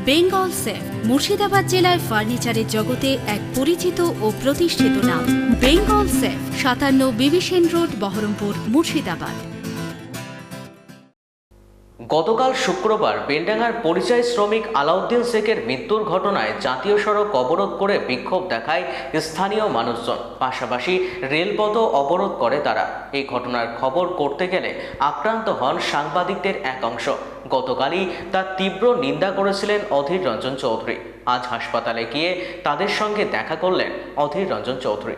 Bengal safe Murshidabad জেলায় ফার্নিচারের জগতে এক পরিচিত ও প্রতিষ্ঠিত নাম। বেঙ্গল সেফ 57 বিবি সেন রোড, বহরমপুর, মুর্শিদাবাদ। গতকাল শুক্রবার বেলডাঙ্গার পরিযায়ী শ্রমিক আলাউদ্দিন শেখের মৃত্যুর ঘটনায় জাতীয় সড়ক অবরোধ করে বিক্ষোভ দেখায় স্থানীয় মানুষজন। পাশাপাশি রেলপথও অবরোধ করে তারা। এই ঘটনার খবর করতে গেলে আক্রান্ত হন সাংবাদিকদের এক অংশ। গতকালই তার তীব্র নিন্দা করেছিলেন অধীর রঞ্জন চৌধুরী। আজ হাসপাতালে গিয়ে তাদের সঙ্গে দেখা করলেন অধীর রঞ্জন চৌধুরী।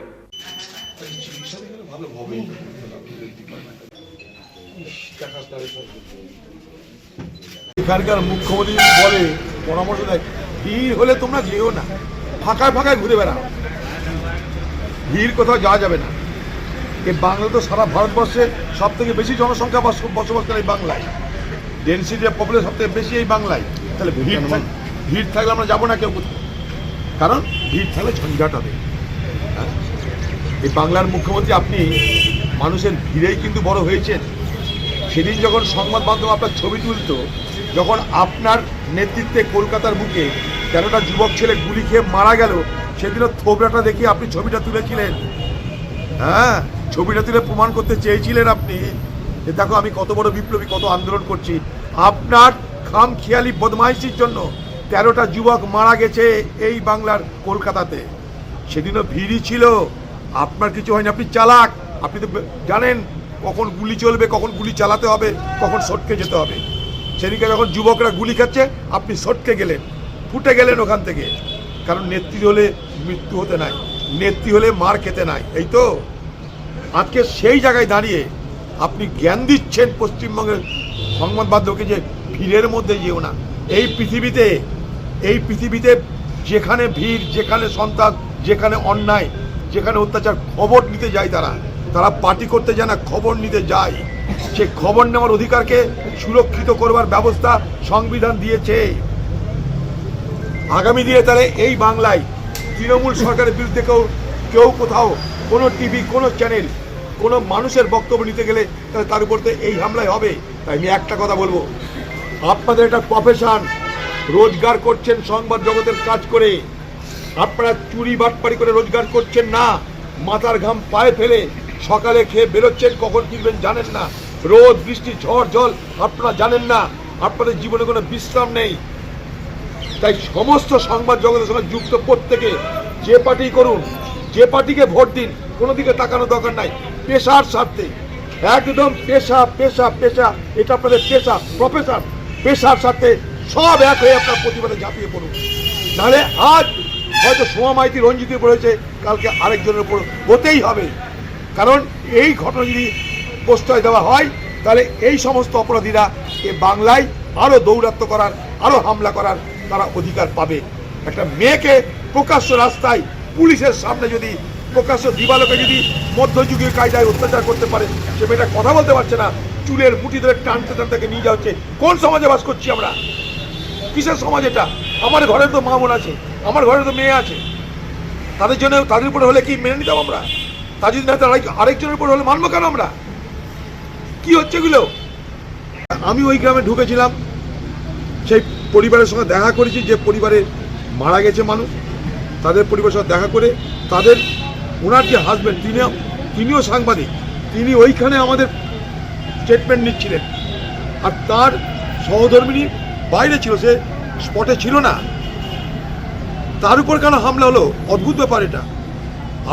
এখানকার মুখ্যমন্ত্রী বলে, পরামর্শ দেয়, ভিড় হলে তোমরা যেও না, ফাঁকায় ফাঁকায় ঘুরে বেড়াও, ভিড় কোথাও যাওয়া যাবে না। এই বাংলা তো সারা ভারতবর্ষে সব থেকে বেশি জনসংখ্যা বসবাস করে এই বাংলায়, ডেনসিটি পপুলেশন সব থেকে বেশি এই বাংলায়। তাহলে ভিড় থাকলে আমরা যাবো না কেউ কোথাও, কারণ ভিড় থাকলে ঝঞ্ঝাট হবে। এই বাংলার মুখ্যমন্ত্রী আপনি মানুষের ভিড়েই কিন্তু বড় হয়েছেন। সেদিন যখন সংবাদ মাধ্যম আপনার ছবি তুলত, যখন আপনার নেতৃত্বে কলকাতার বুকে 13টা যুবক ছেলে গুলি খেয়ে মারা গেল, সেদিনও থোবড়াটা দেখিয়ে আপনি ছবিটা তুলেছিলেন। হ্যাঁ, ছবিটা তুলে প্রমাণ করতে চেয়েছিলেন আপনি যে দেখো আমি কত বড় বিপ্লবী, কত আন্দোলন করছি। আপনার খামখেয়ালি বদমাইশির জন্য 13টা যুবক মারা গেছে এই বাংলার কলকাতাতে। সেদিনও ভিড়ই ছিল, আপনার কিছু হয়নি। আপনি চালাক, আপনি তো জানেন কখন গুলি চলবে, কখন গুলি চালাতে হবে, কখন সটকে যেতে হবে। সেদিকে যখন যুবকরা গুলি খাচ্ছে আপনি সটকে গেলেন, ফুটে গেলেন ওখান থেকে। কারণ নেত্রী হলে মৃত্যু হতে নাই, নেত্রী হলে মার খেতে নাই। এই তো আজকে সেই জায়গায় দাঁড়িয়ে আপনি জ্ঞান দিচ্ছেন পশ্চিমবঙ্গের সংবাদ মাধ্যমকে যে ভিড়ের মধ্যে যেও না। এই পৃথিবীতে যেখানে ভিড়, যেখানে সন্ত্রাস, যেখানে অন্যায়, যেখানে অত্যাচার, খবর নিতে যায় তারা পার্টি করতে যায় না, খবর নিতে যায়। সে খবর নেওয়ার অধিকারকে সুরক্ষিত করবার ব্যবস্থা সংবিধান দিয়েছে। আগামী দিনে তাহলে এই বাংলায় তৃণমূল সরকারের বিরুদ্ধে কেউ কোথাও কোনো টিভি, কোনো চ্যানেল, কোনো মানুষের বক্তব্য নিতে গেলে তাহলে তার উপর তো এই হামলাই হবে। তাই আমি একটা কথা বলবো, আপনাদের একটা প্রফেশন, রোজগার করছেন সংবাদ জগতের কাজ করে। আপনারা চুরি বাটপাড়ি করে রোজগার করছেন না, মাথার ঘাম পায়ে ফেলে সকালে খেয়ে বেরোচ্ছেন, কখন কিনবেন জানেন না, রোদ বৃষ্টি ঝড় জল আপনারা জানেন না, আপনাদের জীবনে কোনো বিশ্রাম নেই। তাই সমস্ত সংবাদ জগতের সঙ্গে যুক্ত প্রত্যেকে যে পার্টি করুন, যে পার্টিকে ভোট দিন, কোনো দিকে তাকানোর দরকার নাই। পেশার স্বার্থে একদম পেশা পেশা পেশা, এটা আপনাদের পেশা, প্রফেশন, পেশার স্বার্থে সব এক হয়ে আপনার প্রতিবাদে ঝাঁপিয়ে পড়ুন। নাহলে আজ হয়তো সোমা মাইতি রঞ্জিতের উপর হয়েছে, কালকে আরেকজনের উপর হতেই হবে। কারণ এই ঘটনা যদি প্রশ্রয় দেওয়া হয় তাহলে এই সমস্ত অপরাধীরা এ বাংলায় আরও দৌরাত্ম্য করার, আরও হামলা করার তারা অধিকার পাবে। একটা মেয়েকে প্রকাশ্য রাস্তায় পুলিশের সামনে যদি প্রকাশ্য দিবালোকে যদি মধ্যযুগীয় কায়দায় অত্যাচার করতে পারে, সে মেয়েটা কথা বলতে পারছে না, চুলের মুঠি ধরে টানতে টানতে নিয়ে যাওয়া হচ্ছে। কোন সমাজে বাস করছি আমরা? কিসের সমাজ এটা? আমার ঘরে তো মা বোন আছে, আমার ঘরে তো মেয়ে আছে, তাদের জন্য তাদের উপরে হলে কি মেনে নিতাম আমরা? তা যদি না আরেকজনের উপর হলে মানবো কেন আমরা? কি হচ্ছে এগুলো? আমি ওই গ্রামে ঢুকেছিলাম, সেই পরিবারের সঙ্গে দেখা করেছি, যে পরিবারে মারা গেছে মানুষ, তাদের পরিবারের সঙ্গে দেখা করে তাদের, ওনার যে হাজব্যান্ড তিনিও সাংবাদিক, তিনি ওইখানে আমাদের স্টেটমেন্ট নিচ্ছিলেন। আর তার সহধর্মিনী বাইরে ছিল, সে স্পটে ছিল না। তার উপর কেন হামলা হলো? অদ্ভুত ব্যাপার এটা।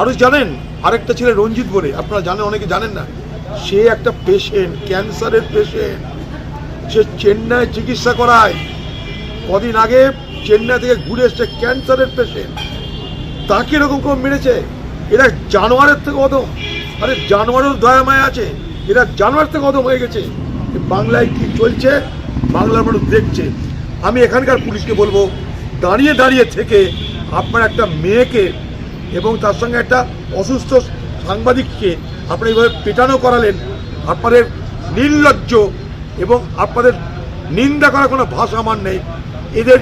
আরও জানেন, আরেকটা ছেলে রঞ্জিত বলে, আপনারা জানেন, অনেকে জানেন না, সে একটা পেশেন্ট, ক্যান্সারের পেশেন্ট, সে চেন্নাই চিকিৎসা করায়। কদিন আগে চেন্নাই থেকে ঘুরে এসছে, ক্যান্সারের পেশেন্ট, তাকে এরকম করে মেরেছে। এরা জানোয়ারের থেকে অধম। আরে জানোয়ারের দয়া মায়া আছে, এরা জানোয়ার থেকে অধম হয়ে গেছে। বাংলায় কি চলছে বাংলার মানুষ দেখছে। আমি এখানকার পুলিশকে বলবো, দাঁড়িয়ে দাঁড়িয়ে থেকে আপনার একটা মেয়েকে এবং তার সঙ্গে একটা অসুস্থ সাংবাদিককে আপনারা এইভাবে পেটানো করালেন। আপনাদের নির্লজ্জ এবং আপনাদের নিন্দা করার কোনো ভাষা আমার নেই। এদের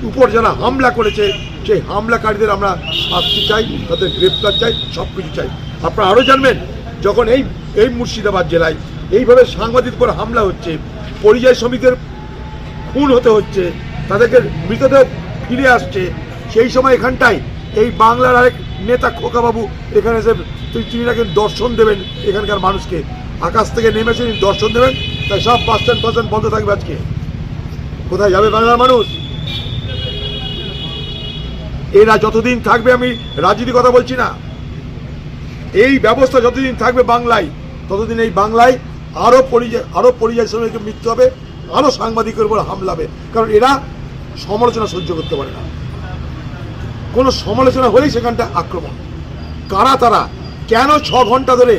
উপর যারা হামলা করেছে সেই হামলাকারীদের আমরা শাস্তি চাই, তাদের গ্রেপ্তার চাই, সব কিছু চাই। আপনারা আরও জানবেন, যখন এই মুর্শিদাবাদ জেলায় এইভাবে সাংবাদিক উপর হামলা হচ্ছে, পরিযায়ী শ্রমিকদের খুন হতে হচ্ছে, তাদেরকে মৃতদেহ ফিরে আসছে, সেই সময় এখানটায় এই বাংলার আরেক নেতা খোকাবাবু এখানে এসে তিনি নাকি দর্শন দেবেন এখানকার মানুষকে, আকাশ থেকে নেমেছে দর্শন দেবেন, তাই সব বাস স্ট্যান্ড বন্ধ থাকবে আজকে। কোথায় যাবে বাংলার মানুষ? এরা যতদিন থাকবে, আমি রাজনীতির কথা বলছি না, এই ব্যবস্থা যতদিন থাকবে বাংলায়, ততদিন এই বাংলায় আরো পরিযায়ী শ্রমিকের মৃত্যু হবে, আরো সাংবাদিকের উপর হামলা হবে, কারণ এরা সমালোচনা সহ্য করতে পারে না। কোনো সমালোচনা হলেই সেখানটা আক্রমণ। কারা তারা? কেন 6 ঘন্টা ধরে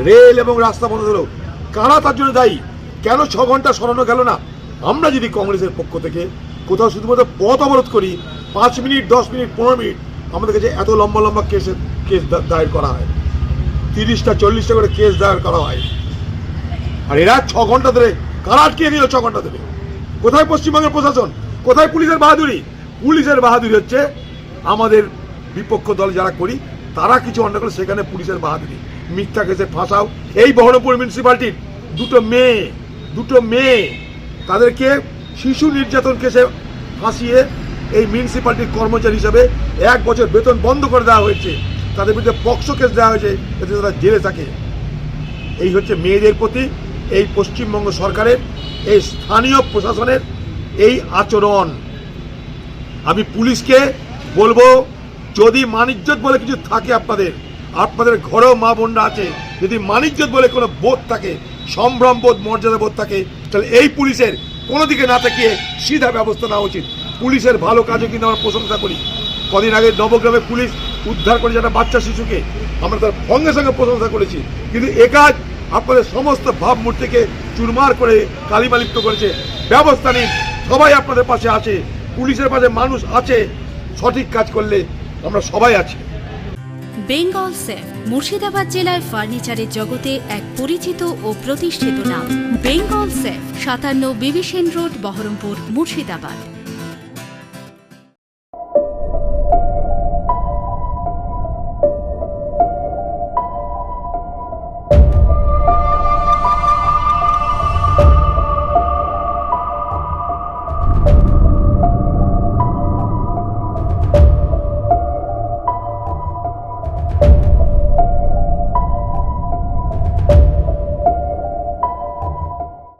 রেল এবং রাস্তা বন্ধ হলো? কারা তার জন্য দায়ী? কেন 6 ঘন্টা সরানো গেল না? আমরা যদি কংগ্রেসের পক্ষ থেকে কোথাও শুধুমাত্র পথ অবরোধ করি, 5 মিনিট, 10 মিনিট, 15 মিনিট, আমাদের কাছে এত লম্বা লম্বা কেস দায়ের করা হয়, 30টা 40টা করে কেস দায়ের করা হয়। আর এরা 6 ঘন্টা ধরে কারা আটকে গেল? 6 ঘন্টা ধরে কোথায় পশ্চিমবঙ্গের প্রশাসন? কোথায় পুলিশের বাহাদুরি? পুলিশের বাহাদুরি হচ্ছে আমাদের বিপক্ষ দল যারা করি, তারা কিছু অন্য করে সেখানে পুলিশের বাহাদুরি, মিথ্যা কেসে ফাঁসাও। এই বহরমপুর মিউনিসিপ্যালিটির দুটো মেয়ে তাদেরকে শিশু নির্যাতন কেসে ফাঁসিয়ে এই মিউনিসিপ্যালিটির কর্মচারী হিসাবে 1 বছর বেতন বন্ধ করে দেওয়া হয়েছে, তাদের বিরুদ্ধে পক্সো কেস দেওয়া হয়েছে যাতে তারা জেলে থাকে। এই হচ্ছে মেয়েদের প্রতি এই পশ্চিমবঙ্গ সরকারের, এই স্থানীয় প্রশাসনের এই আচরণ। আমি পুলিশকে বলবো, যদি মানিজ্যত বলে কিছু থাকে আপনাদের ঘরেও মা বোনরা আছে, যদি মানিজ্যত বলে কোনো বোধ থাকে, সম্ভ্রম বোধ, মর্যাদা বোধ থাকে, তাহলে এই পুলিশের কোনো দিকে না তাকিয়ে সিধা ব্যবস্থা নেওয়া উচিত। পুলিশের ভালো কাজও কিন্তু আমরা প্রশংসা করি। কদিন আগে নবগ্রামে পুলিশ উদ্ধার করেছে একটা বাচ্চা শিশুকে, আমরা তার সঙ্গে সঙ্গে প্রশংসা করেছি। কিন্তু এ কাজ আপনাদের সমস্ত ভাবমূর্তিকে চুরমার করে কালিমালিপ্ত করেছে। ব্যবস্থা নিন, সবাই আপনাদের পাশে আছে, পুলিশের পাশে মানুষ আছে, সঠিক কাজ করলে আমরা সবাই আছি। বেঙ্গল সেফ মুর্শিদাবাদ জেলায় ফার্নিচারের জগতে এক পরিচিত ও প্রতিষ্ঠিত নাম। Bengal safe 57 Bibhishan road, Baharampur, Murshidabad.